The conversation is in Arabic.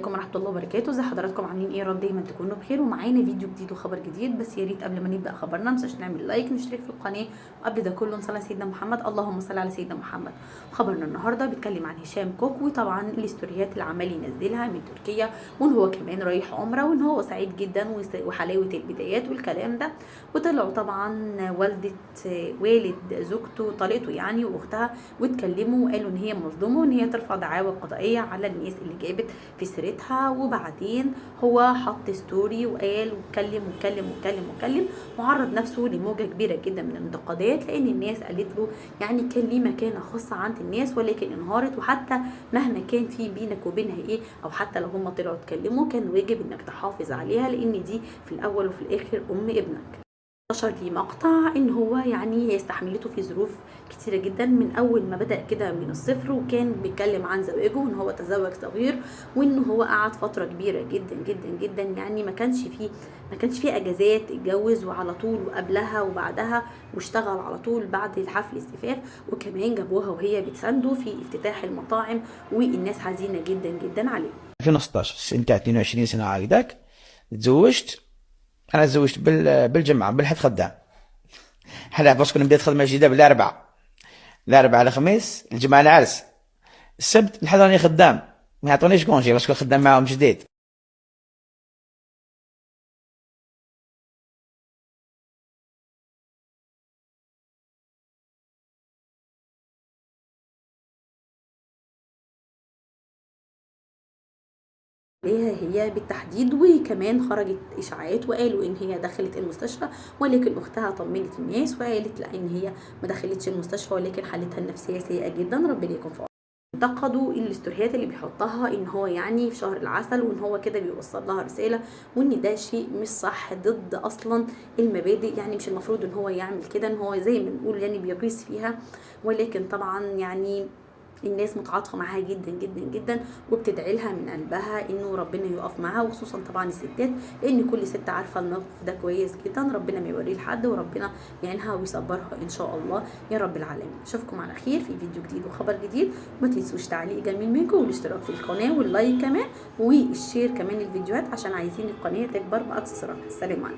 عليكم ورحمه الله وبركاته. ازي حضراتكم عاملين ايه؟ رب دايما تكونوا بخير ومعانا فيديو جديد وخبر جديد. بس يا ريت قبل ما نبدا خبرنا متنساش نعمل لايك نشترك في القناه، وقبل ده كله نصلي على سيدنا محمد. اللهم صل على سيدنا محمد. خبرنا النهارده بيتكلم عن هشام كوك، وطبعا الاستوريات اللي عمال ينزلها من تركيا، وان هو كمان رايح عمره، وان هو سعيد جدا وحلاوه البدايات والكلام ده. وطلعوا طبعا والد زوجته طليقته يعني واختها، واتكلموا وقالوا ان هي مظلومه وان هي ترفع دعاوى قضائيه على الناس اللي جابت في سيرتها. وبعدين هو حط ستوري وقال واتكلم وعرض نفسه لموجه كبيره جدا من الانتقادات، لان الناس قالت له يعني كان ليه مكانه خاصه عند الناس ولكن انهارت، وحتى مهما كان في بينك وبينها ايه، او حتى لو هم طلعوا اتكلموا كان واجب انك تحافظ عليها، لان دي في الاول وفي الاخر ام ابنك. نشر لي مقطع ان هو يعني هي استحملته في ظروف كتيرة جدا من اول ما بدأ كده من الصفر، وكان بيتكلم عن زواجه وان هو تزوج صغير، وان هو قعد فترة كبيرة جدا جدا جدا، يعني ما كانش فيه اجازات، اتجوز وعلى طول وقبلها وبعدها، واشتغل على طول بعد الحفل الزفاف، وكمان جابوها وهي بتسانده في افتتاح المطاعم، والناس حزينة جدا جدا عليه. 2016 انت 22 سنه عايدك تزوجت. انا تزوجت بالجمعه بالحد خدام. حنا بس كنا بديت خدمه جديده الاربعاء الخميس الجمعه العرس، السبت الحد راني خدام، ما يعطونيش كونجي بس خدام معاهم جديد. هي بالتحديد، وكمان خرجت اشاعات وقالوا ان هي دخلت المستشفى، ولكن اختها طمنت الناس وقالت لا، ان هي ما دخلتش المستشفى ولكن حالتها النفسيه سيئه جدا، ربنا يكون في عونها. انتقدوا الاستوريات اللي بيحطها ان هو يعني في شهر العسل، وان هو كده بيوصل لها رساله، وان ده شيء مش صح، ضد اصلا المبادئ، يعني مش المفروض ان هو يعمل كده، ان هو زي ما نقول يعني بيقيس فيها. ولكن طبعا يعني الناس متعاطفه معاها جدا جدا جدا، وبتدعي لها من قلبها انه ربنا يقف معاها، وخصوصا طبعا الستات، لان كل ست عارفه الموقف ده كويس جدا، ربنا ما يوريه لحد، وربنا يعينها ويصبرها ان شاء الله يا رب العالمين. اشوفكم على خير في فيديو جديد وخبر جديد، وما تنسوش تعليق جميل منكم والاشتراك في القناه واللايك كمان والشير كمان الفيديوهات، عشان عايزين القناه تكبر باقصى سرعه. السلام عليكم.